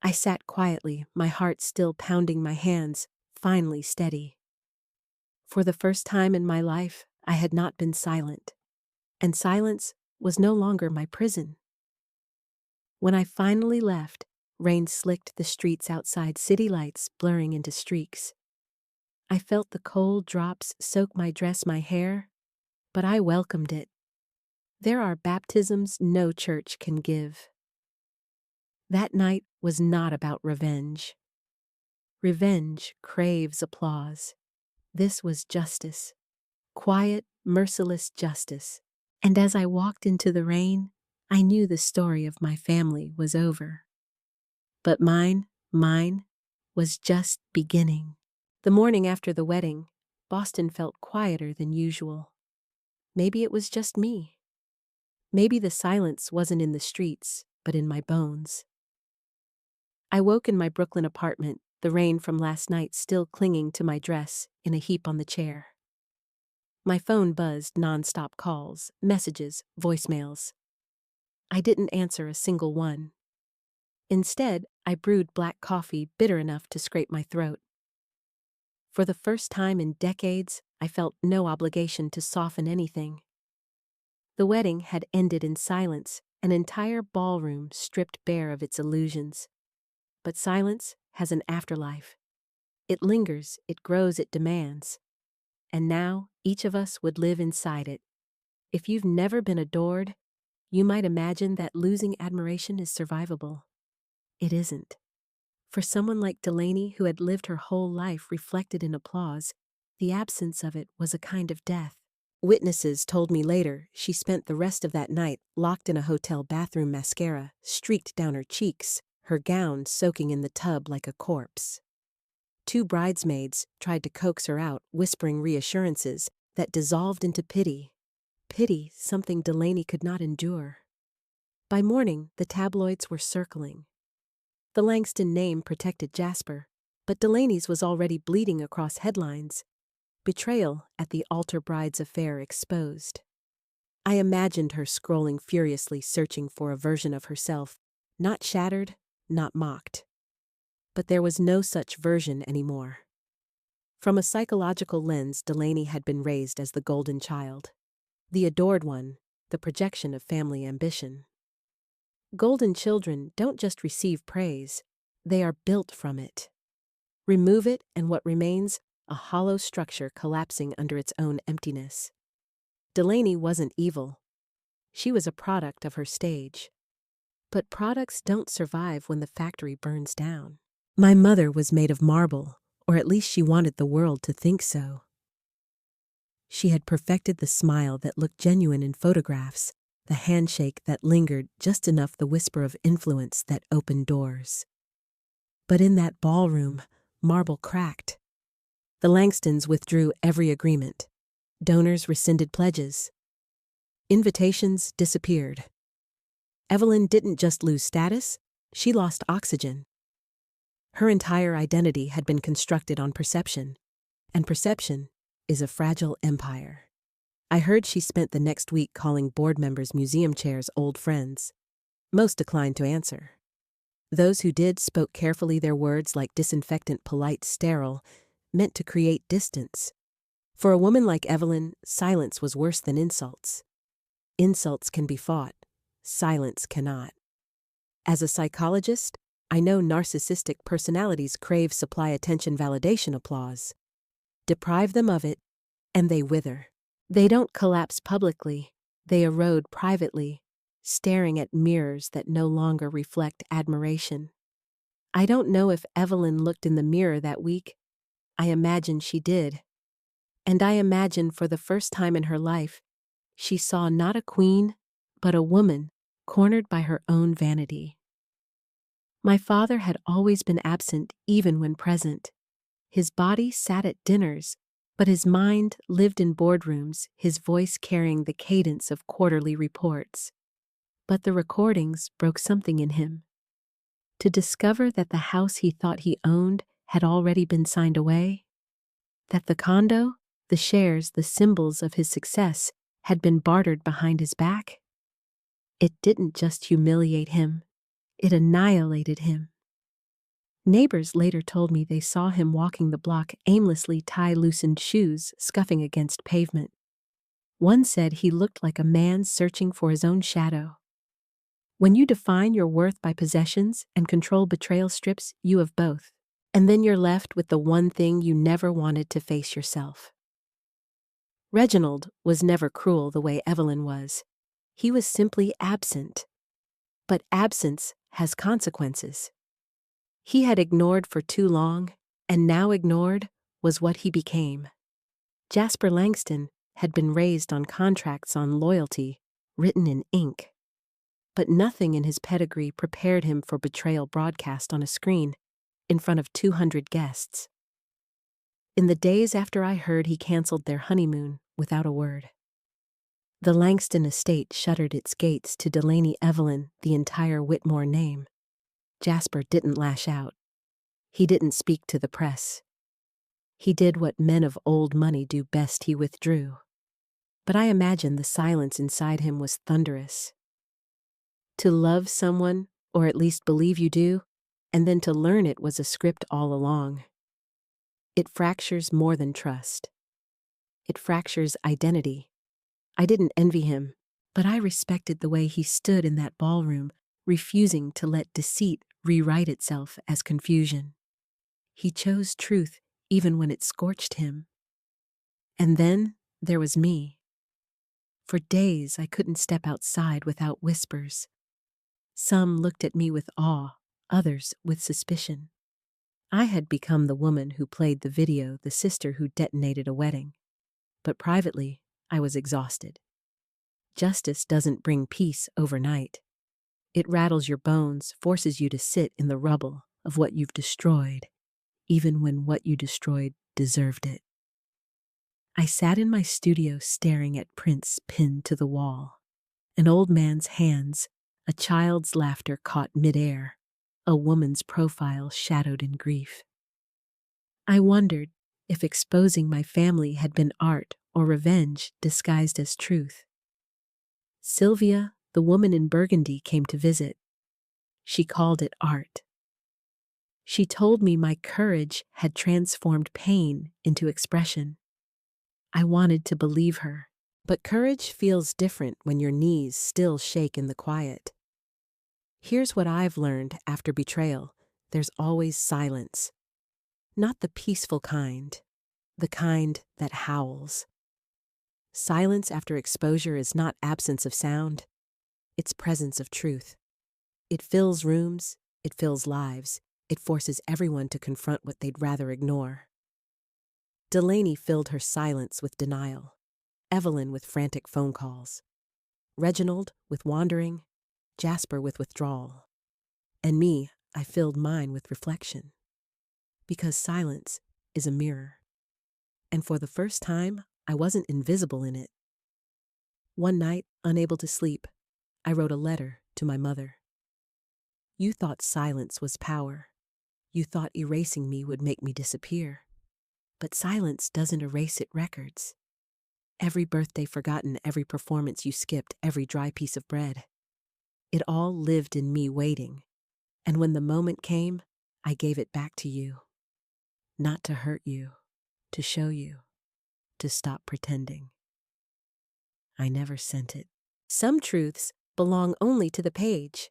I sat quietly, my heart still pounding, my hands finally steady. For the first time in my life, I had not been silent, and silence was no longer my prison. When I finally left, Rain slicked the streets outside, city lights blurring into streaks. I felt the cold drops soak my dress, my hair, but I welcomed it. There are baptisms no church can give. That night was not about revenge. Revenge craves applause. This was justice. Quiet, merciless justice. And as I walked into the rain, I knew the story of my family was over. But mine was just beginning. The morning after the wedding, Boston felt quieter than usual. Maybe it was just me. Maybe the silence wasn't in the streets, but in my bones. I woke in my Brooklyn apartment, the rain from last night still clinging to my dress, in a heap on the chair. My phone buzzed, non-stop calls, messages, voicemails. I didn't answer a single one. Instead, I brewed black coffee bitter enough to scrape my throat. For the first time in decades, I felt no obligation to soften anything. The wedding had ended in silence, an entire ballroom stripped bare of its illusions. But silence has an afterlife. It lingers, it grows, it demands. And now, each of us would live inside it. If you've never been adored, you might imagine that losing admiration is survivable. It isn't. For someone like Delaney, who had lived her whole life reflected in applause, the absence of it was a kind of death. Witnesses told me later she spent the rest of that night locked in a hotel bathroom, mascara streaked down her cheeks, her gown soaking in the tub like a corpse. 2 bridesmaids tried to coax her out, whispering reassurances that dissolved into pity. Pity, something Delaney could not endure. By morning, the tabloids were circling. The Langston name protected Jasper, but Delaney's was already bleeding across headlines. Betrayal at the altar bride's affair exposed. I imagined her scrolling furiously, searching for a version of herself, not shattered, not mocked. But there was no such version anymore. From a psychological lens, Delaney had been raised as the golden child. The adored one, the projection of family ambition. Golden children don't just receive praise, they are built from it. Remove it, and what remains? A hollow structure collapsing under its own emptiness. Delaney wasn't evil. She was a product of her stage. But products don't survive when the factory burns down. My mother was made of marble, or at least she wanted the world to think so. She had perfected the smile that looked genuine in photographs, the handshake that lingered just enough, the whisper of influence that opened doors. But in that ballroom, marble cracked. The Langstons withdrew every agreement. Donors rescinded pledges. Invitations disappeared. Evelyn didn't just lose status, she lost oxygen. Her entire identity had been constructed on perception, and perception is a fragile empire. I heard she spent the next week calling board members, museum chairs, old friends. Most declined to answer. Those who did spoke carefully, their words, like disinfectant, polite, sterile, meant to create distance. For a woman like Evelyn, silence was worse than insults. Insults can be fought, silence cannot. As a psychologist, I know narcissistic personalities crave supply, attention, validation, applause. Deprive them of it, and they wither. They don't collapse publicly, they erode privately, staring at mirrors that no longer reflect admiration. I don't know if Evelyn looked in the mirror that week. I imagine she did. And I imagine for the first time in her life, she saw not a queen, but a woman cornered by her own vanity. My father had always been absent even when present. His body sat at dinners, but his mind lived in boardrooms, his voice carrying the cadence of quarterly reports. But the recordings broke something in him. To discover that the house he thought he owned had already been signed away, that the condo, the shares, the symbols of his success had been bartered behind his back, it didn't just humiliate him, it annihilated him. Neighbors later told me they saw him walking the block, aimlessly, tie-loosened shoes scuffing against pavement. One said he looked like a man searching for his own shadow. When you define your worth by possessions and control betrayal strips you of both. And then you're left with the one thing you never wanted to face yourself. Reginald was never cruel the way Evelyn was. He was simply absent. But absence has consequences. He had ignored for too long, and now ignored was what he became. Jasper Langston had been raised on contracts on loyalty, written in ink. But nothing in his pedigree prepared him for betrayal broadcast on a screen, in front of 200 guests. In the days after I heard he canceled their honeymoon without a word. The Langston estate shuttered its gates to Delaney Evelyn, the entire Whitmore name. Jasper didn't lash out. He didn't speak to the press. He did what men of old money do best, he withdrew. But I imagine the silence inside him was thunderous. To love someone, or at least believe you do, and then to learn it was a script all along. It fractures more than trust. It fractures identity. I didn't envy him, but I respected the way he stood in that ballroom, refusing to let deceit rewrite itself as confusion. He chose truth even when it scorched him. And then there was me. For days I couldn't step outside without whispers. Some looked at me with awe, others with suspicion. I had become the woman who played the video, the sister who detonated a wedding. But privately, I was exhausted. Justice doesn't bring peace overnight. It rattles your bones, forces you to sit in the rubble of what you've destroyed, even when what you destroyed deserved it. I sat in my studio staring at prints pinned to the wall. An old man's hands, a child's laughter caught midair, a woman's profile shadowed in grief. I wondered if exposing my family had been art or revenge disguised as truth. Sylvia, the woman in Burgundy, came to visit. She called it art. She told me my courage had transformed pain into expression. I wanted to believe her, but courage feels different when your knees still shake in the quiet. Here's what I've learned after betrayal: there's always silence. Not the peaceful kind, the kind that howls. Silence after exposure is not absence of sound, it's presence of truth. It fills rooms, it fills lives, it forces everyone to confront what they'd rather ignore. Delaney filled her silence with denial, Evelyn with frantic phone calls, Reginald with wandering, Jasper with withdrawal. And me, I filled mine with reflection. Because silence is a mirror. And for the first time, I wasn't invisible in it. One night, unable to sleep, I wrote a letter to my mother. You thought silence was power. You thought erasing me would make me disappear. But silence doesn't erase its records. Every birthday forgotten, every performance you skipped, every dry piece of bread. It all lived in me waiting. And when the moment came, I gave it back to you. Not to hurt you, to show you, to stop pretending. I never sent it. Some truths belong only to the page.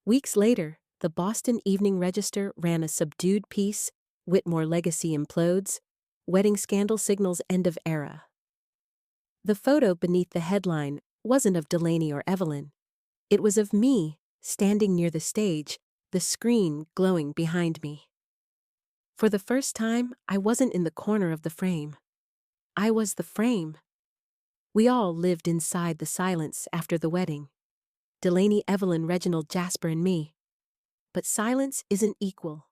Weeks later, the Boston Evening Register ran a subdued piece, Whitmore legacy implodes, wedding scandal signals end of era. The photo beneath the headline wasn't of Delaney or Evelyn. It was of me, standing near the stage, the screen glowing behind me. For the first time, I wasn't in the corner of the frame. I was the frame. We all lived inside the silence after the wedding. Delaney, Evelyn, Reginald, Jasper, and me. But silence isn't equal.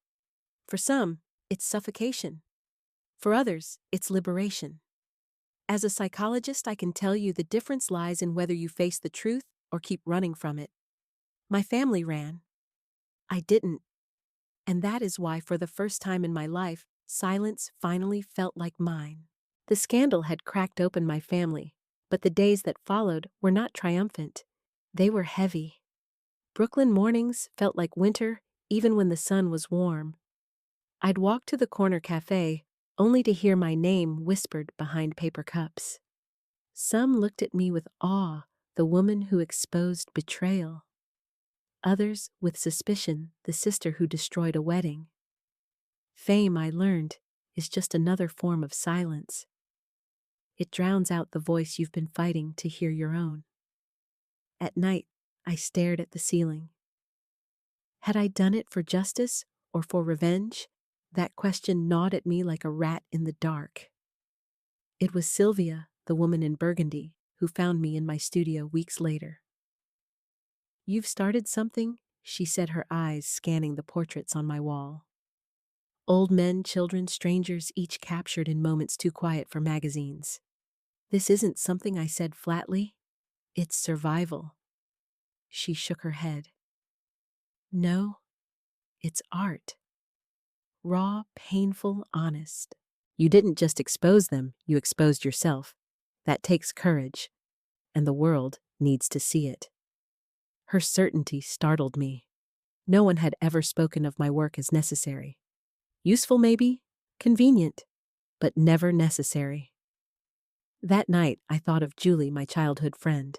For some, it's suffocation. For others, it's liberation. As a psychologist, I can tell you the difference lies in whether you face the truth or keep running from it. My family ran. I didn't. And that is why, for the first time in my life, silence finally felt like mine. The scandal had cracked open my family, but the days that followed were not triumphant. They were heavy. Brooklyn mornings felt like winter, even when the sun was warm. I'd walk to the corner cafe, only to hear my name whispered behind paper cups. Some looked at me with awe, the woman who exposed betrayal. Others with suspicion, the sister who destroyed a wedding. Fame, I learned, is just another form of silence. It drowns out the voice you've been fighting to hear your own. At night, I stared at the ceiling. Had I done it for justice or for revenge? That question gnawed at me like a rat in the dark. It was Sylvia, the woman in Burgundy, who found me in my studio weeks later. "You've started something?" she said, her eyes scanning the portraits on my wall. Old men, children, strangers, each captured in moments too quiet for magazines. "This isn't something," I said flatly. "It's survival." She shook her head. "No, it's art. Raw, painful, honest. You didn't just expose them, you exposed yourself. That takes courage, and the world needs to see it." Her certainty startled me. No one had ever spoken of my work as necessary. Useful maybe, convenient, but never necessary. That night, I thought of Julie, my childhood friend.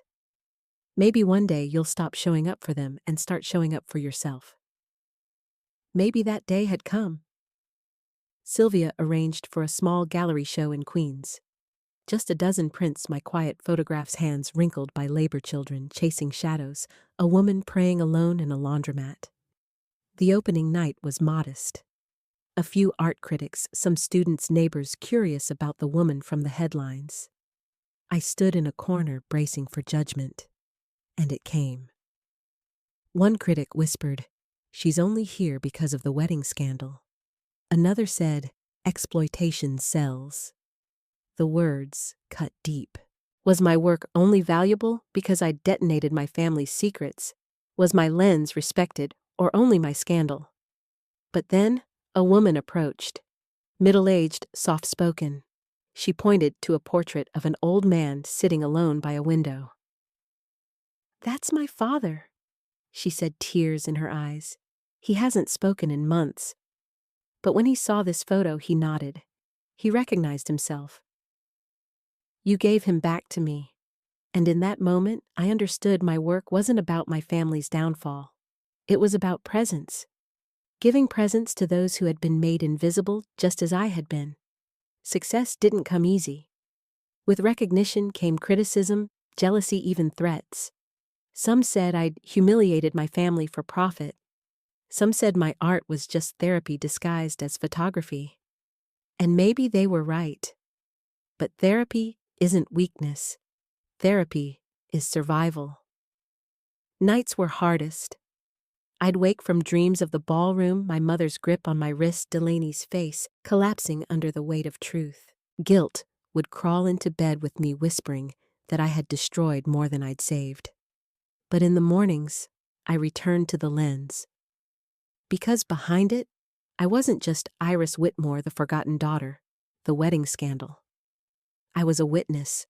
Maybe one day you'll stop showing up for them and start showing up for yourself. Maybe that day had come. Sylvia arranged for a small gallery show in Queens. Just a dozen prints, my quiet photographs, hands wrinkled by labor children chasing shadows, a woman praying alone in a laundromat. The opening night was modest. A few art critics, some students' neighbors curious about the woman from the headlines. I stood in a corner bracing for judgment. And it came. One critic whispered, "She's only here because of the wedding scandal." Another said, "Exploitation sells." The words cut deep. Was my work only valuable because I detonated my family's secrets? Was my lens respected or only my scandal? But then a woman approached. Middle-aged, soft-spoken. She pointed to a portrait of an old man sitting alone by a window. "That's my father," she said, tears in her eyes. "He hasn't spoken in months." But when he saw this photo, he nodded. He recognized himself. "You gave him back to me." And in that moment, I understood my work wasn't about my family's downfall. It was about presence. Giving presence to those who had been made invisible just as I had been. Success didn't come easy. With recognition came criticism, jealousy, even threats. Some said I'd humiliated my family for profit. Some said my art was just therapy disguised as photography. And maybe they were right. But therapy isn't weakness. Therapy is survival. Nights were hardest. I'd wake from dreams of the ballroom, my mother's grip on my wrist, Delaney's face collapsing under the weight of truth. Guilt would crawl into bed with me, whispering that I had destroyed more than I'd saved. But in the mornings, I returned to the lens. Because behind it, I wasn't just Iris Whitmore, the forgotten daughter, the wedding scandal. I was a witness,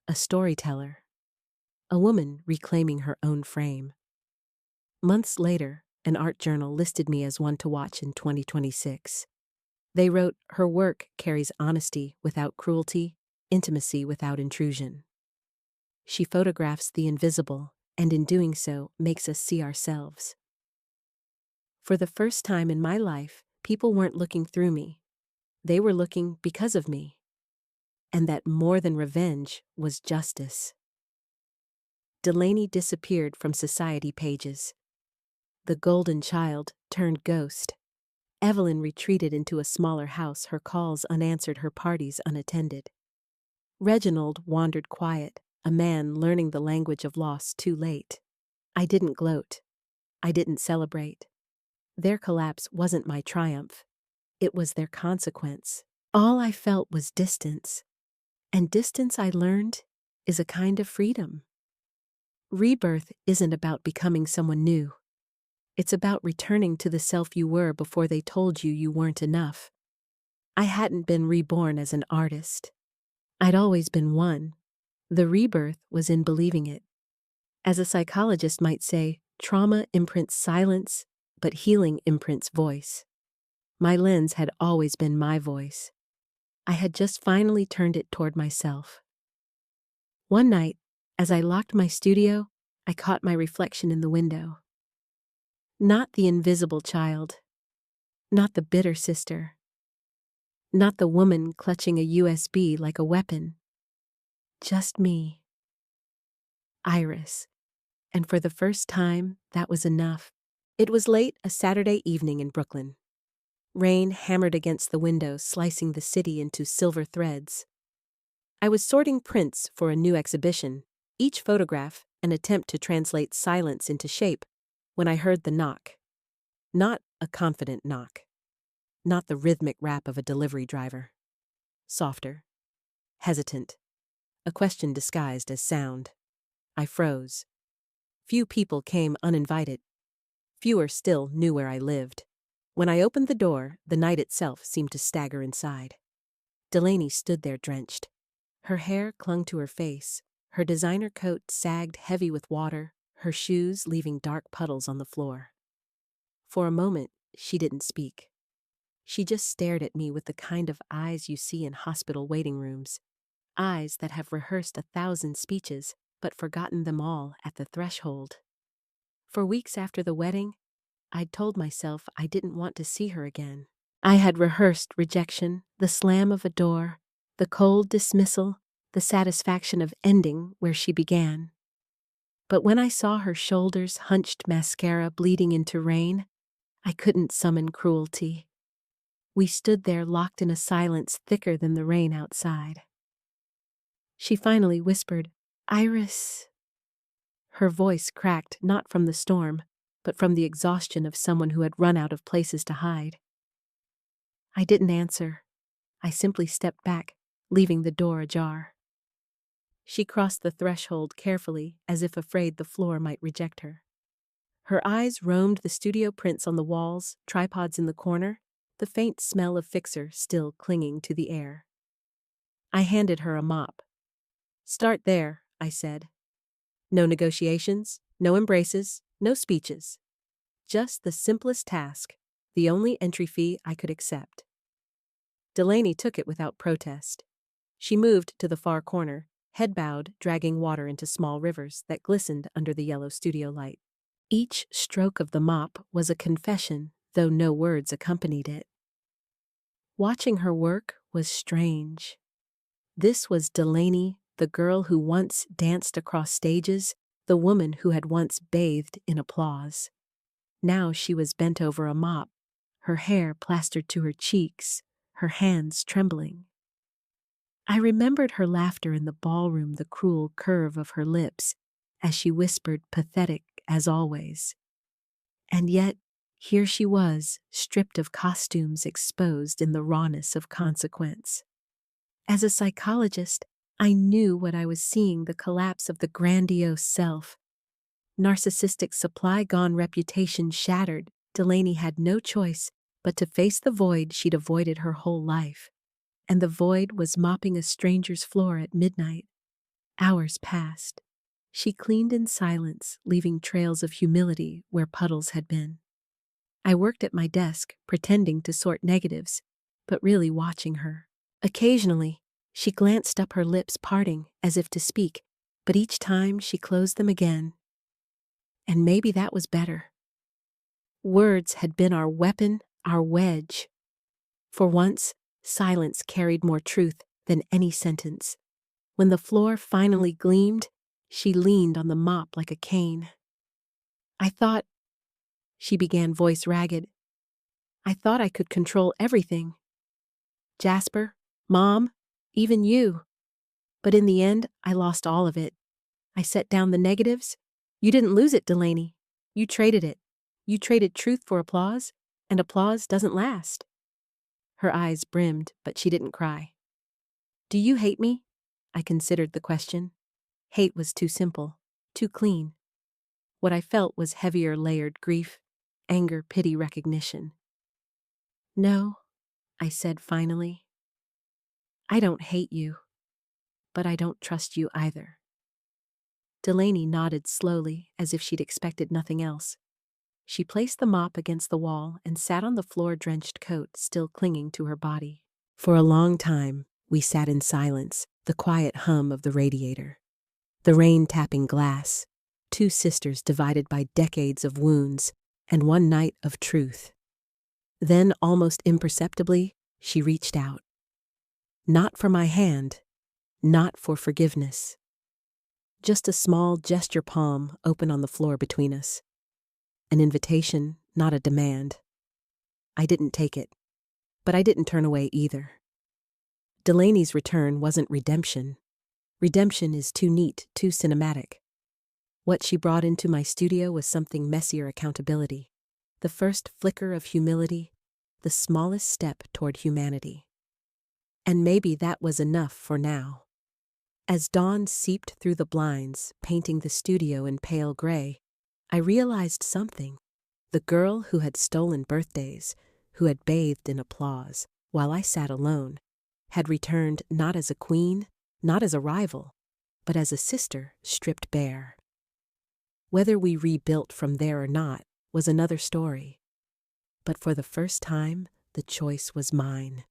a storyteller, a woman reclaiming her own frame. Months later, an art journal listed me as one to watch in 2026. They wrote, "Her work carries honesty without cruelty, intimacy without intrusion. She photographs the invisible, and in doing so, makes us see ourselves." For the first time in my life, people weren't looking through me. They were looking because of me. And that more than revenge was justice. Delaney disappeared from society pages. The golden child turned ghost. Evelyn retreated into a smaller house, her calls unanswered, her parties unattended. Reginald wandered quiet, a man learning the language of loss too late. I didn't gloat. I didn't celebrate. Their collapse wasn't my triumph. It was their consequence. All I felt was distance. And distance, I learned, is a kind of freedom. Rebirth isn't about becoming someone new. It's about returning to the self you were before they told you you weren't enough. I hadn't been reborn as an artist. I'd always been one. The rebirth was in believing it. As a psychologist might say, trauma imprints silence, but healing imprints voice. My lens had always been my voice. I had just finally turned it toward myself. One night, as I locked my studio, I caught my reflection in the window. Not the invisible child, not the bitter sister, not the woman clutching a USB like a weapon. Just me, Iris. And for the first time, that was enough. It was late a Saturday evening in Brooklyn. Rain hammered against the window, slicing the city into silver threads. I was sorting prints for a new exhibition, each photograph an attempt to translate silence into shape, when I heard the knock. Not a confident knock. Not the rhythmic rap of a delivery driver. Softer. Hesitant. A question disguised as sound. I froze. Few people came uninvited. Fewer still knew where I lived. When I opened the door, the night itself seemed to stagger inside. Delaney stood there drenched. Her hair clung to her face. Her designer coat sagged heavy with water, her shoes leaving dark puddles on the floor. For a moment, she didn't speak. She just stared at me with the kind of eyes you see in hospital waiting rooms. Eyes that have rehearsed 1,000 speeches, but forgotten them all at the threshold. For weeks after the wedding, I'd told myself I didn't want to see her again. I had rehearsed rejection, the slam of a door, the cold dismissal, the satisfaction of ending where she began. But when I saw her shoulders hunched mascara bleeding into rain, I couldn't summon cruelty. We stood there locked in a silence thicker than the rain outside. She finally whispered, "Iris." Her voice cracked not from the storm, but from the exhaustion of someone who had run out of places to hide. I didn't answer. I simply stepped back, leaving the door ajar. She crossed the threshold carefully, as if afraid the floor might reject her. Her eyes roamed the studio prints on the walls, tripods in the corner, the faint smell of fixer still clinging to the air. I handed her a mop. "Start there," I said. "No negotiations, no embraces, no speeches. Just the simplest task, the only entry fee I could accept." Delaney took it without protest. She moved to the far corner, head bowed, dragging water into small rivers that glistened under the yellow studio light. Each stroke of the mop was a confession, though no words accompanied it. Watching her work was strange. This was Delaney, the girl who once danced across stages, the woman who had once bathed in applause. Now she was bent over a mop, her hair plastered to her cheeks, her hands trembling. I remembered her laughter in the ballroom, the cruel curve of her lips, as she whispered, pathetic as always. And yet, here she was, stripped of costumes, exposed in the rawness of consequence. As a psychologist, I knew what I was seeing, the collapse of the grandiose self. Narcissistic supply gone, reputation shattered. Delaney had no choice but to face the void she'd avoided her whole life. And the void was mopping a stranger's floor at midnight. Hours passed. She cleaned in silence, leaving trails of humility where puddles had been. I worked at my desk, pretending to sort negatives, but really watching her. Occasionally, she glanced up, her lips parting as if to speak, but each time she closed them again. And maybe that was better. Words had been our weapon, our wedge. For once, silence carried more truth than any sentence. When the floor finally gleamed, she leaned on the mop like a cane. "I thought," she began, voice ragged, "I thought I could control everything. Jasper, Mom, even you. But in the end, I lost all of it. I set down the negatives. You didn't lose it, Delaney. You traded it. You traded truth for applause, and applause doesn't last." Her eyes brimmed, but she didn't cry. "Do you hate me?" I considered the question. Hate was too simple, too clean. What I felt was heavier layered grief, anger, pity, recognition. "No," I said finally. "I don't hate you, but I don't trust you either." Delaney nodded slowly, as if she'd expected nothing else. She placed the mop against the wall and sat on the floor-drenched coat still clinging to her body. For a long time, we sat in silence, the quiet hum of the radiator, the rain tapping glass, two sisters divided by decades of wounds, and one night of truth. Then, almost imperceptibly, she reached out. Not for my hand, not for forgiveness. Just a small gesture palm open on the floor between us. An invitation, not a demand. I didn't take it, but I didn't turn away either. Delaney's return wasn't redemption. Redemption is too neat, too cinematic. What she brought into my studio was something messier: accountability. The first flicker of humility, the smallest step toward humanity. And maybe that was enough for now. As dawn seeped through the blinds, painting the studio in pale gray, I realized something. The girl who had stolen birthdays, who had bathed in applause while I sat alone, had returned not as a queen, not as a rival, but as a sister stripped bare. Whether we rebuilt from there or not was another story. But for the first time, the choice was mine.